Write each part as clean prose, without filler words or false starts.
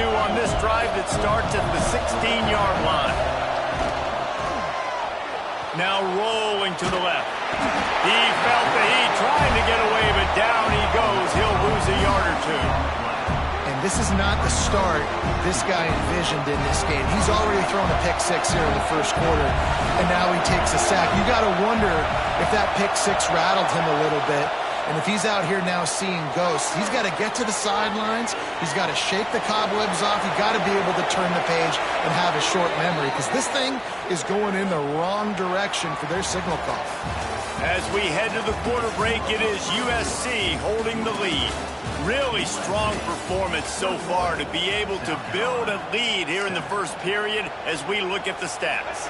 do on this drive that starts at the 16-yard line. Now rolling to the left. He felt the heat trying to get away, but down he goes. He'll lose a yard or two. And this is not the start this guy envisioned in this game. He's already thrown a pick six here in the first quarter, and now he takes a sack. You got to wonder if that pick six rattled him a little bit. And if he's out here now seeing ghosts, he's got to get to the sidelines. He's got to shake the cobwebs off. You've got to be able to turn the page and have a short memory, because this thing is going in the wrong direction for their signal call. As we head to the quarter break, it is USC holding the lead. Really strong performance so far to be able to build a lead here in the first period as we look at the stats.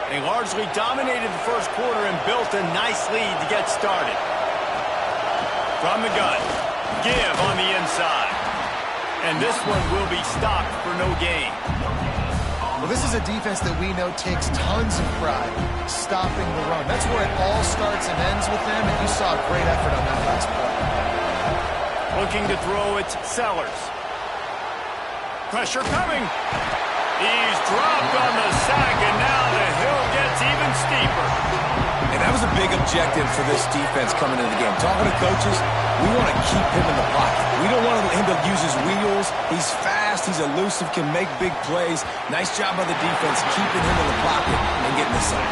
They largely dominated the first quarter and built a nice lead to get started. From the gun, give on the inside. And this one will be stopped for no gain. Well, this is a defense that we know takes tons of pride stopping the run. That's where it all starts and ends with them, and you saw a great effort on that last play. Looking to throw, it's Sellers. Pressure coming. He's dropped on the sack, and now the hill gets even steeper. And that was a big objective for this defense coming into the game. Talking to coaches, we want to keep him in the pocket. We don't want him to use his wheels. He's fast, he's elusive, can make big plays. Nice job by the defense keeping him in the pocket and getting the sack.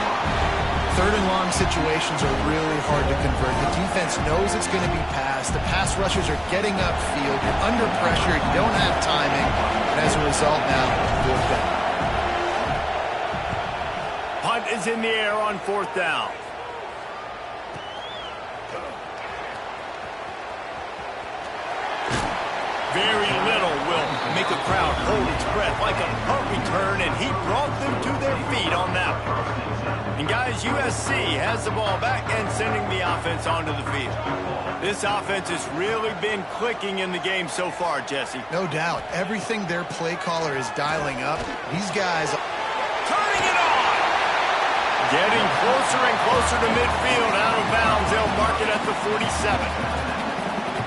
Third and long situations are really hard to convert. The defense knows it's going to be passed. The pass rushers are getting upfield. You're under pressure. You don't have timing. And as a result now, fourth down. Punt is in the air on fourth down. Very little will make a crowd hold its breath like a punt return, and he brought them to their feet on that one. And guys, USC has the ball back and sending the offense onto the field. This offense has really been clicking in the game so far, Jesse. No doubt. Everything their play caller is dialing up. These guys turning it on. Getting closer and closer to midfield, out of bounds. They'll mark it at the 47.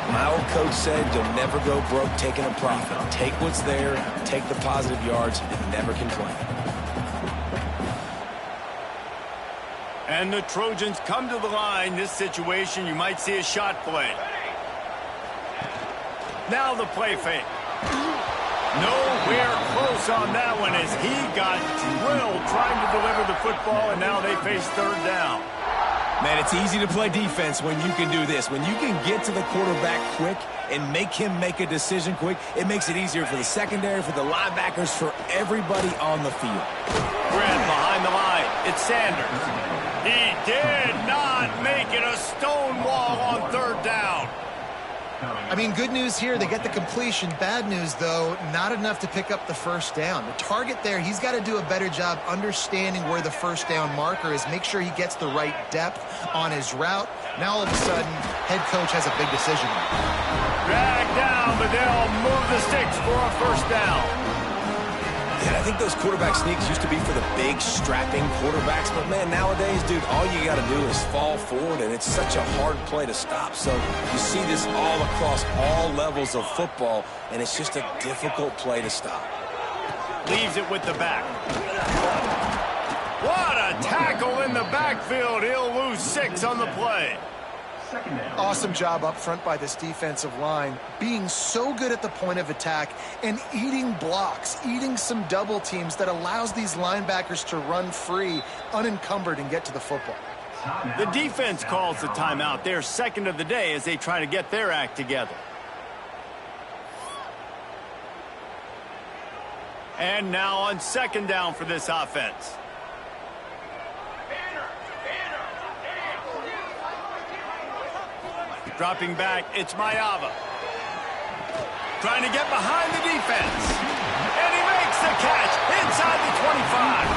My old coach said you'll never go broke taking a profit. Take what's there, take the positive yards, and never complain. And the Trojans come to the line. This situation, you might see a shot play. Now the play fake. Nowhere close on that one as he got drilled trying to deliver the football, and now they face third down. Man, it's easy to play defense when you can do this. When you can get to the quarterback quick and make him make a decision quick, it makes it easier for the secondary, for the linebackers, for everybody on the field. Grant behind the line. It's Sanders. He did not make it. A stone wall on third down. I mean, good news here, they get the completion. Bad news, though, not enough to pick up the first down. The target there, he's got to do a better job understanding where the first down marker is, make sure he gets the right depth on his route. Now, all of a sudden, head coach has a big decision. Drag down, but they'll move the sticks for a first down. And I think those quarterback sneaks used to be for the big, strapping quarterbacks. But, man, nowadays, dude, all you got to do is fall forward, and it's such a hard play to stop. So you see this all across all levels of football, and it's just a difficult play to stop. Leaves it with the back. What a tackle in the backfield. He'll lose 6 on the play. Awesome job up front by this defensive line, being so good at the point of attack and eating blocks, eating some double teams that allows these linebackers to run free, unencumbered, and get to the football. The defense calls the timeout. They're second of the day as they try to get their act together. And now on second down for this offense. Dropping back, it's Mayava. Trying to get behind the defense. And he makes the catch inside the 25.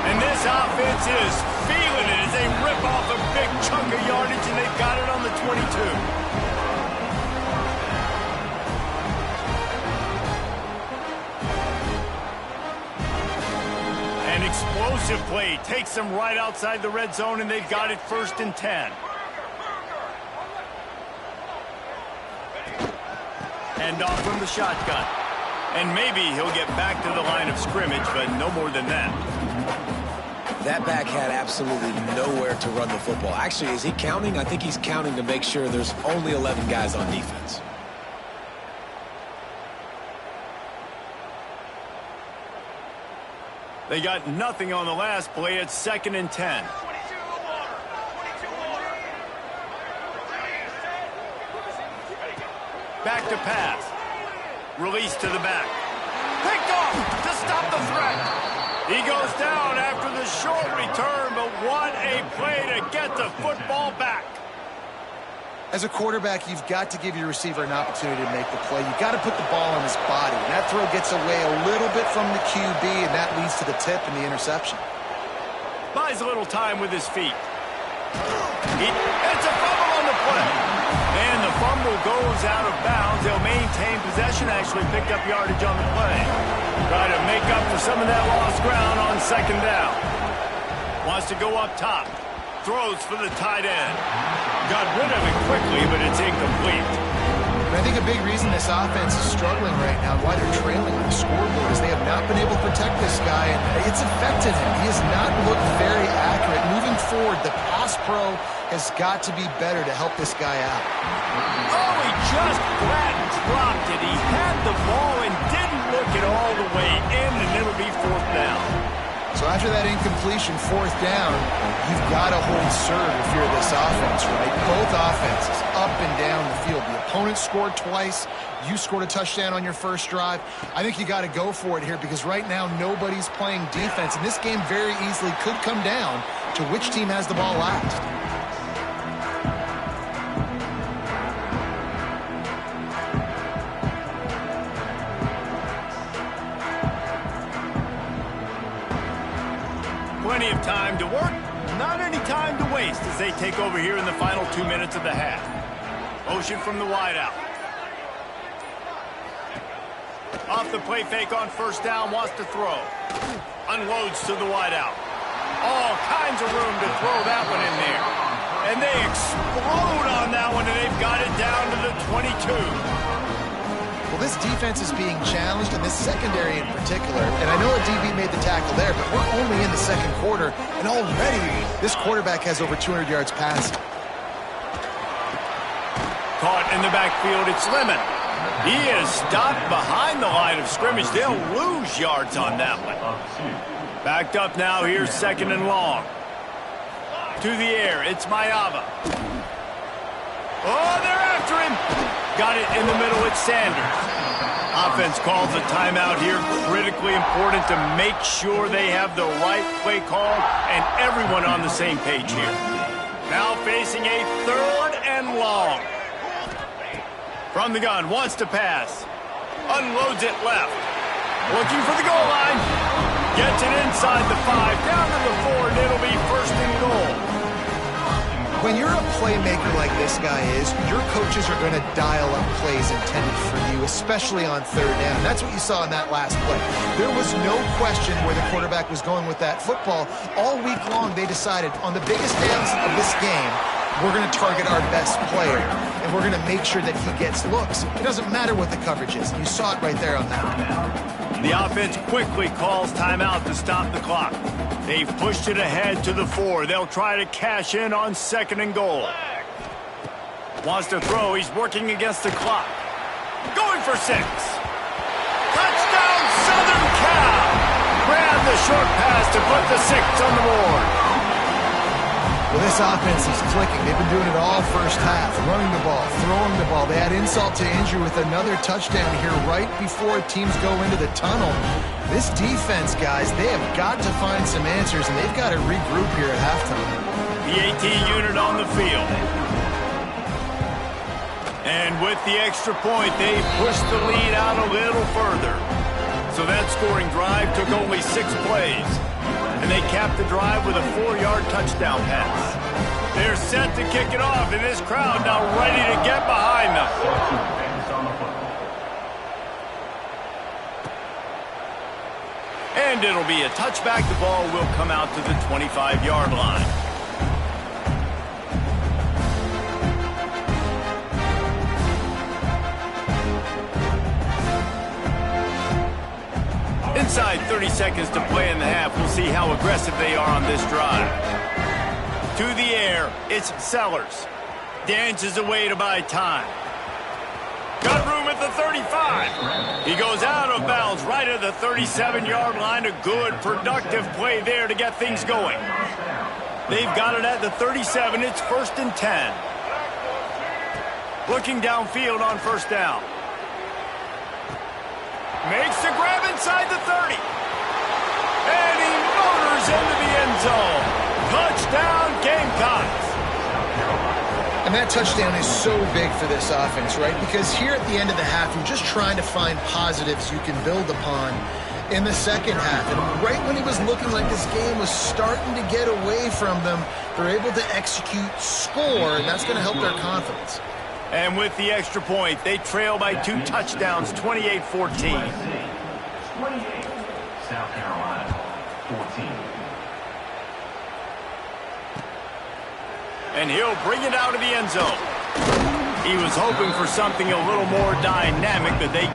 And this offense is feeling it as they rip off a big chunk of yardage, and they've got it on the 22. An explosive play takes them right outside the red zone, and they've got it 1st and 10. Hand off from the shotgun. And maybe he'll get back to the line of scrimmage, but no more than that. That back had absolutely nowhere to run the football. Actually, is he counting? I think he's counting to make sure there's only 11 guys on defense. They got nothing on the last play. It's 2nd and 10. Back to pass. Release to the back. Picked off to stop the threat. He goes down after the short return, but what a play to get the football back. As a quarterback, you've got to give your receiver an opportunity to make the play. You've got to put the ball on his body. And that throw gets away a little bit from the QB, and that leads to the tip and the interception. Buys a little time with his feet. It's a fumble on the play. And the fumble goes out of bounds. They'll maintain possession, actually picked up yardage on the play. Try to make up for some of that lost ground on 2nd down. Wants to go up top. Throws for the tight end. Got rid of it quickly, but it's incomplete. And I think a big reason this offense is struggling right now, why they're trailing on the scoreboard, is they have not been able to protect this guy, and it's affected him. He has not looked very accurate. Moving forward, the pass pro has got to be better to help this guy out. Oh, he just flat dropped it. He had the ball and didn't look it all the way in, and it'll be 4th down. So after that incompletion, 4th down, you've got to hold serve if you're this offense, right? Both offenses, up and down the field. The opponent scored twice. You scored a touchdown on your first drive. I think you got to go for it here because right now nobody's playing defense, and this game very easily could come down to which team has the ball last. Plenty of time to work, not any time to waste as they take over here in the final 2 minutes of the half. Motion from the wideout. Off the play fake on 1st down, wants to throw. Unloads to the wideout. All kinds of room to throw that one in there. And they explode on that one, and they've got it down to the 22. Well, this defense is being challenged, and this secondary in particular. And I know a DB made the tackle there, but we're only in the 2nd quarter, and already this quarterback has over 200 yards passing. Caught in the backfield, it's Lemon. He is stopped behind the line of scrimmage. They'll lose yards on that one. Backed up now, here's 2nd and long. To the air, it's Mayava. Oh, they're after him. Got it in the middle, it's Sanders. Offense calls a timeout here. Critically important to make sure they have the right play call and everyone on the same page here. Now facing a 3rd and long. From the gun, wants to pass. Unloads it left. Looking for the goal line. Gets it inside the 5, down to the 4, and it'll be 1st and goal. When you're a playmaker like this guy is, your coaches are going to dial up plays intended for you, especially on 3rd down. And that's what you saw in that last play. There was no question where the quarterback was going with that football. All week long, they decided on the biggest downs of this game, we're going to target our best player, and we're going to make sure that he gets looks. It doesn't matter what the coverage is. You saw it right there on that one. The offense quickly calls timeout to stop the clock. They've pushed it ahead to the 4. They'll try to cash in on 2nd and goal. Wants to throw. He's working against the clock. Going for 6. Touchdown, Southern Cal! Grab the short pass to put the 6 on the board. Well, this offense is clicking. They've been doing it all first half. Running the ball, throwing the ball. They add insult to injury with another touchdown here right before teams go into the tunnel. This defense, guys, they have got to find some answers, and they've got to regroup here at halftime. The AT unit on the field. And with the extra point, they pushed the lead out a little further. So that scoring drive took only 6 plays. And they capped the drive with a 4-yard touchdown pass. They're set to kick it off, and this crowd now ready to get behind them. And it'll be a touchback. The ball will come out to the 25-yard line. Inside 30 seconds to play in the half. We'll see how aggressive they are on this drive. To the air, it's Sellers. Dances away to buy time. Got room at the 35. He goes out of bounds right at the 37-yard line. A good, productive play there to get things going. They've got it at the 37. It's 1st and 10. Looking downfield on 1st down. Makes the grab inside the 30. And he motors into the end zone. Touchdown, Gamecocks. And that touchdown is so big for this offense, right? Because here at the end of the half, you're just trying to find positives you can build upon in the second half. And right when it was looking like this game was starting to get away from them, they're able to execute, score, and that's going to help their confidence. And with the extra point, they trail by 2 touchdowns, 28-14. 28, South Carolina, 14. And he'll bring it out of the end zone. He was hoping for something a little more dynamic, but they...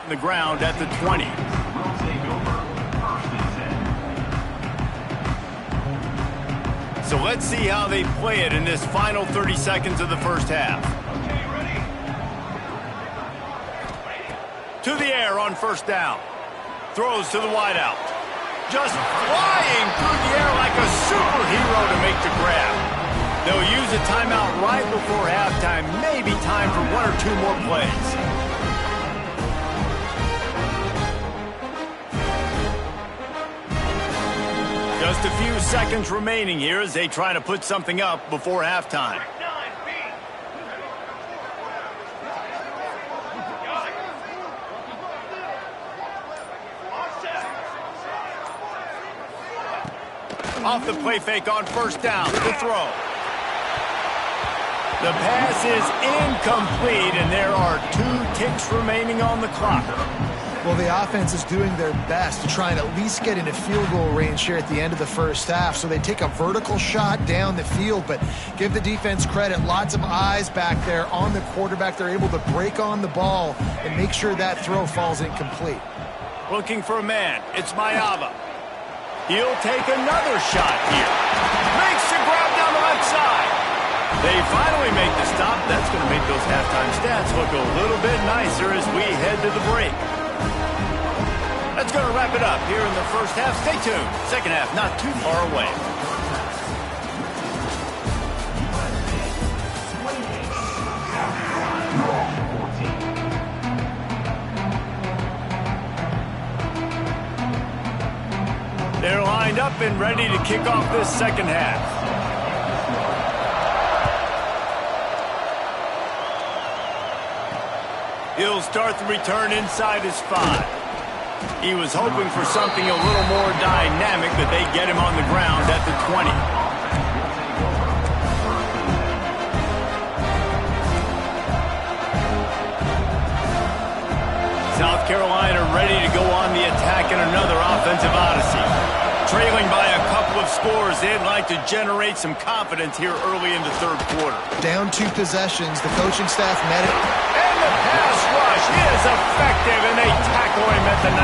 the ground at the 20. Will take over 1st and 10. So let's see how they play it in this final 30 seconds of the first half. Okay, ready? To the air on 1st down. Throws to the wideout. Just flying through the air like a superhero to make the grab. They'll use a timeout right before halftime. Maybe time for 1 or 2 more plays. Just a few seconds remaining here as they try to put something up before halftime. Off the play fake on 1st down. The throw. The pass is incomplete, and there are 2 ticks remaining on the clock. Well, the offense is doing their best to try and at least get into field goal range here at the end of the first half. So they take a vertical shot down the field, but give the defense credit. Lots of eyes back there on the quarterback. They're able to break on the ball and make sure that throw falls incomplete. Looking for a man. It's Mayava. He'll take another shot here. Makes the grab down the left side. They finally make the stop. That's going to make those halftime stats look a little bit nicer as we head to the break. That's going to wrap it up here in the first half. Stay tuned. Second half not too far away. They're lined up and ready to kick off this second half. He'll start the return inside his 5. He was hoping for something a little more dynamic, but they get him on the ground at the 20. South Carolina ready to go on the attack in another offensive odyssey. Trailing by a couple of scores, they'd like to generate some confidence here early in the third quarter. Down 2 possessions, the coaching staff met it. And the pass rush is effective, and they tackle him at the 19.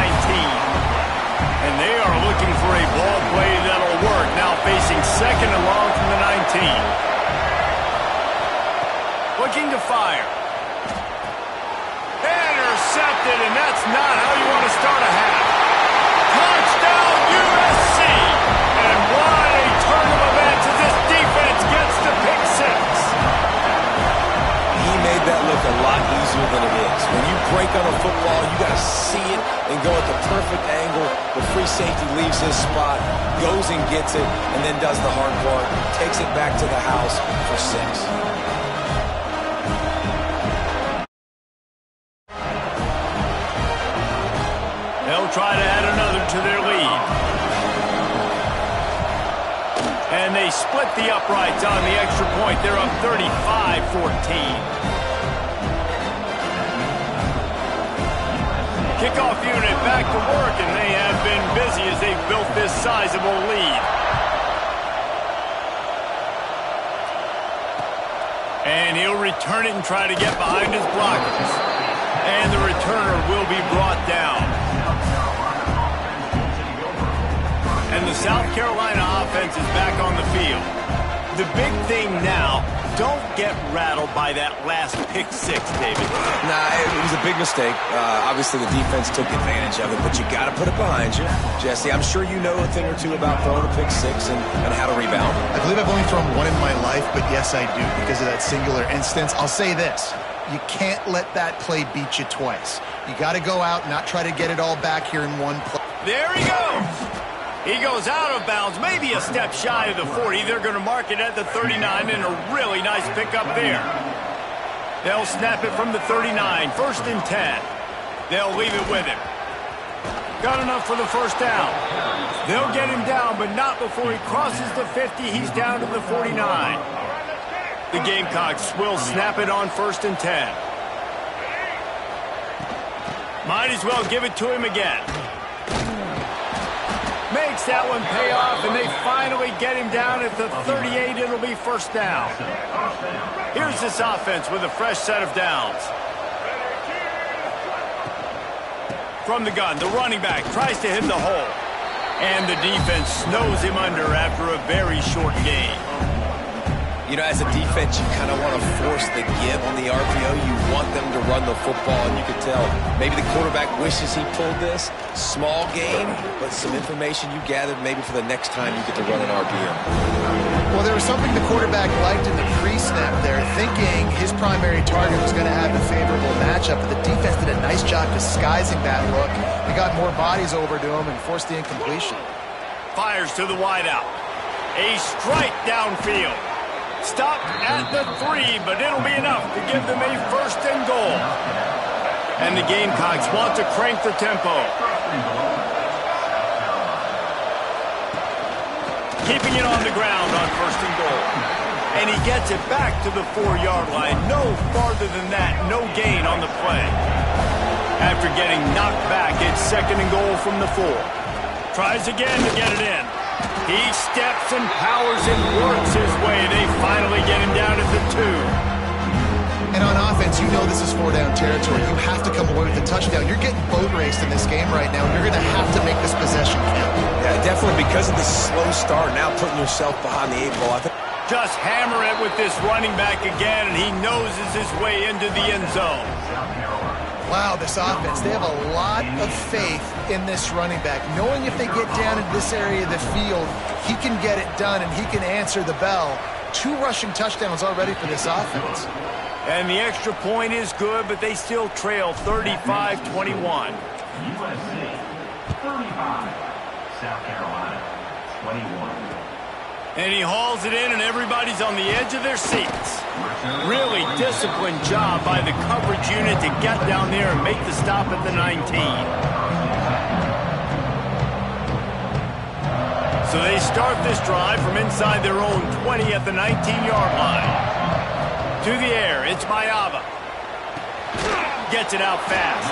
And they are looking for a ball play that'll work, now facing 2nd and long from the 19. Looking to fire. Intercepted, and that's not how you want to start a half. Touchdown, USC! And what a turn of events as this defense gets the pick 6. He made that look a lot easier than it is. When you break on a football, you got to see it and go at the perfect angle. The free safety leaves his spot, goes and gets it, and then does the hard part, takes it back to the house for 6. They'll try to add another to their lead. And they split the uprights on the extra point. They're up 35-14. Kickoff unit back to work, and they have been busy as they've built this sizable lead. And he'll return it and try to get behind his blockers. And the returner will be brought down. And the South Carolina offense is back on the field. The big thing now, don't get rattled by that last pick six, David. Nah, it was a big mistake. Obviously, the defense took advantage of it, but you got to put it behind you. Jesse, I'm sure you know a thing or two about throwing a pick six and how to rebound. I believe I've only thrown one in my life, but yes, I do because of that singular instance. I'll say this. You can't let that play beat you twice. You got to go out and not try to get it all back here in one play. There he goes. He goes out of bounds, maybe a step shy of the 40. They're going to mark it at the 39, and a really nice pickup there. They'll snap it from the 39, 1st and 10. They'll leave it with him. Got enough for the first down. They'll get him down, but not before he crosses the 50. He's down to the 49. The Gamecocks will snap it on 1st and 10. Might as well give it to him again. Makes that one pay off, and they finally get him down at the 38. It'll be first down. Here's this offense with a fresh set of downs. From the gun, the running back tries to hit the hole. And the defense snows him under after a very short gain. You know, as a defense, you kind of want to force the give on the RPO. You want them to run the football, and you can tell maybe the quarterback wishes he pulled this. Small game, but some information you gathered maybe for the next time you get to run an RPO. Well, there was something the quarterback liked in the pre-snap there, thinking his primary target was going to have a favorable matchup, but the defense did a nice job disguising that look. They got more bodies over to him and forced the incompletion. Fires to the wideout. A strike downfield. Stopped at the 3, but it'll be enough to give them a 1st and goal. And the Gamecocks want to crank the tempo. Keeping it on the ground on 1st and goal. And he gets it back to the 4-yard line. No farther than that, no gain on the play. After getting knocked back, it's 2nd and goal from the 4. Tries again to get it in. He steps and powers and works his way. They finally get him down at the 2. And on offense, you know this is 4-down territory. You have to come away with a touchdown. You're getting boat raced in this game right now. You're going to have to make this possession count. Yeah, definitely because of the slow start, now putting yourself behind the 8 ball. I think just hammer it with this running back again, and he noses his way into the end zone. Wow, this offense, they have a lot of faith in this running back. Knowing if they get down in this area of the field, he can get it done and he can answer the bell. 2 rushing touchdowns already for this offense. And the extra point is good, but they still trail 35-21. USC 35, South Carolina 21. And he hauls it in, and everybody's on the edge of their seats. Really disciplined job by the coverage unit to get down there and make the stop at the 19. So they start this drive from inside their own 20 at the 19-yard line. To the air, it's Mayava. Gets it out fast.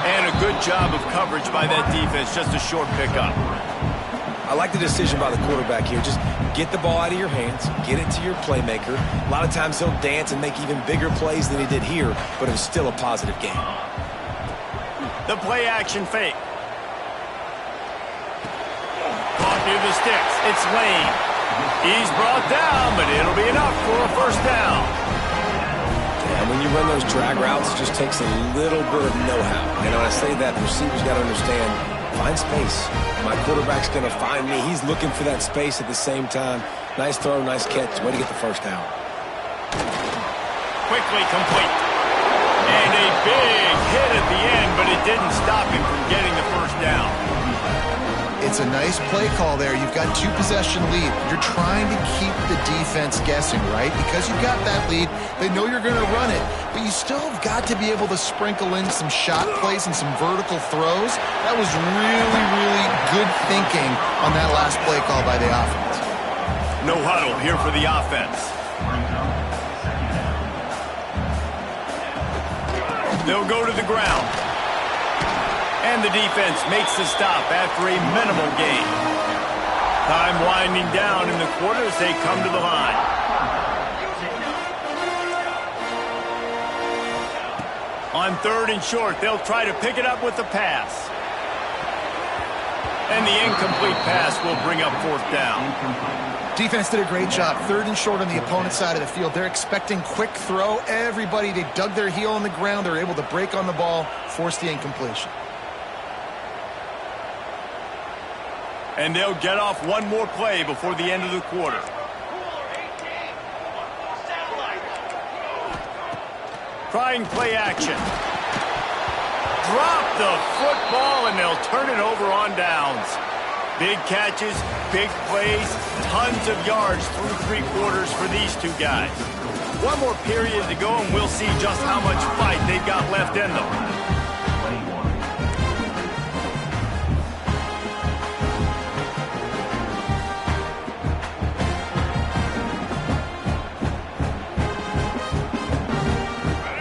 And a good job of coverage by that defense, just a short pickup. I like the decision by the quarterback here. Just get the ball out of your hands, get it to your playmaker. A lot of times he'll dance and make even bigger plays than he did here, but it was still a positive game. The play-action fake. Caught near the sticks. It's Lane. He's brought down, but it'll be enough for a first down. And when you run those drag routes, it just takes a little bit of know-how. And when I say that, the receivers got to understand, find space. My quarterback's going to find me. He's looking for that space at the same time. Nice throw, nice catch. Way to get the first down. Quickly complete. And a big hit at the end, but it didn't stop him from getting the first down. It's a nice play call there. You've got 2-possession lead. You're trying to keep the defense guessing, right? Because you've got that lead, they know you're going to run it, but you still have got to be able to sprinkle in some shot plays and some vertical throws. That was really, really good thinking on that last play call by the offense. No huddle here for the offense. They'll go to the ground. And the defense makes the stop after a minimal gain. Time winding down in the quarter as they come to the line. On 3rd and short, they'll try to pick it up with the pass. And the incomplete pass will bring up 4th down. Defense did a great job. 3rd and short on the opponent's side of the field. They're expecting quick throw. Everybody, they dug their heel on the ground. They're able to break on the ball, force the incompletion. And they'll get off one more play before the end of the quarter. Trying play action. Drop the football, and they'll turn it over on downs. Big catches, big plays, tons of yards through 3 quarters for these two guys. One more period to go, and we'll see just how much fight they've got left in them. 21.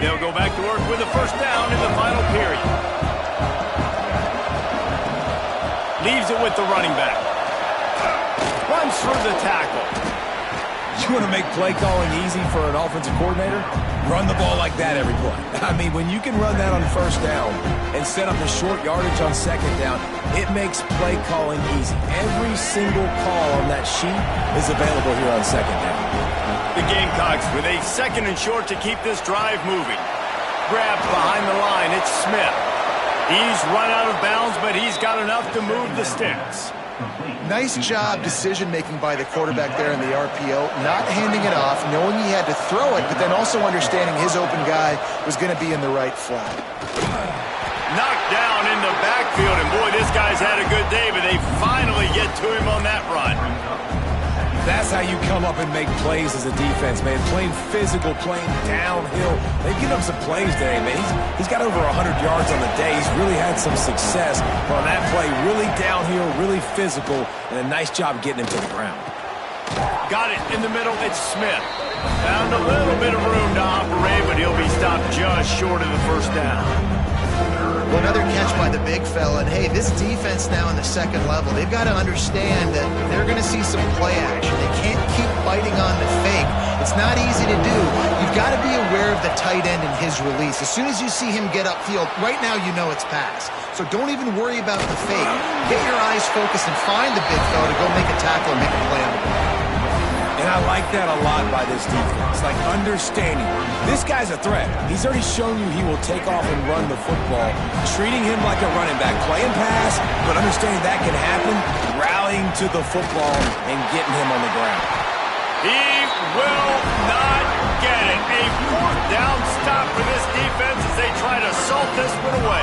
They'll go back to work with a 1st down in the final period. Leaves it with the running back. Runs through the tackle. You want to make play calling easy for an offensive coordinator? Run the ball like that every play. I mean, when you can run that on 1st down and set up a short yardage on 2nd down, it makes play calling easy. Every single call on that sheet is available here on 2nd down. The Gamecocks with a 2nd and short to keep this drive moving. Grabbed behind the line, it's Smith. He's run out of bounds, but he's got enough to move the sticks. Nice job decision-making by the quarterback there in the RPO, not handing it off, knowing he had to throw it, but then also understanding his open guy was going to be in the right flat. Knocked down in the backfield, and boy, this guy's had a good day, but they finally get to him on that run. That's how you come up and make plays as a defense, man. Playing physical, playing downhill. They've given up some plays today, man. He's got over 100 yards on the day. He's really had some success on that play. Really downhill, really physical, and a nice job getting him to the ground. Got it in the middle. It's Smith. Found a little bit of room to operate, but he'll be stopped just short of the 1st down. Well, another catch by the big fella. And, hey, this defense now in the 2nd level, they've got to understand that they're going to see some play action. They can't keep biting on the fake. It's not easy to do. You've got to be aware of the tight end and his release. As soon as you see him get upfield, right now you know it's pass. So don't even worry about the fake. Get your eyes focused and find the big fella to go make a tackle and make a play on the ball. And I like that a lot by this defense, like understanding this guy's a threat. He's already shown you he will take off and run the football, treating him like a running back, playing pass, but understanding that can happen, rallying to the football and getting him on the ground. He will not get it. A 4th down stop for this defense as they try to salt this one away.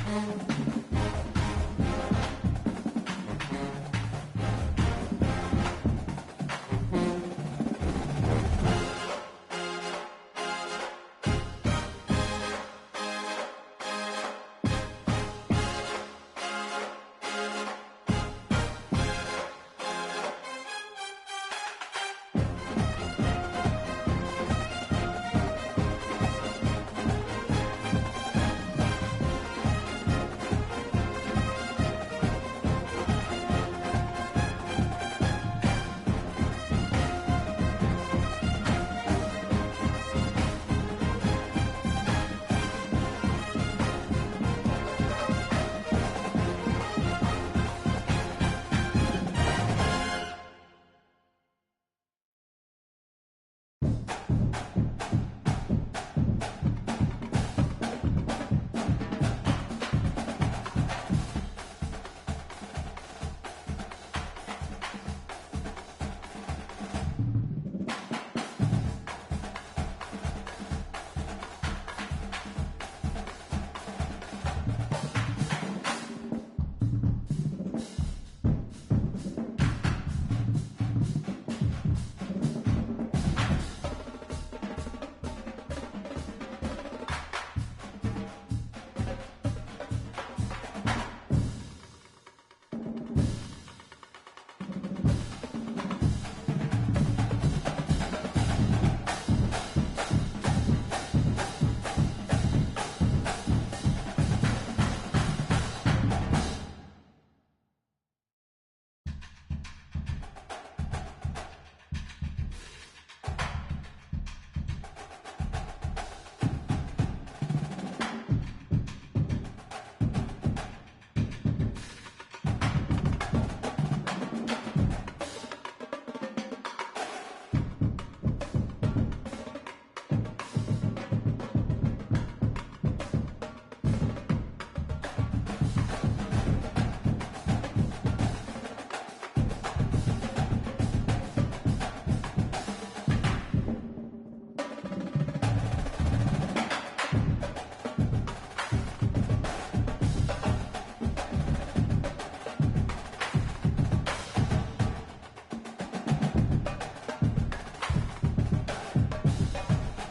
it.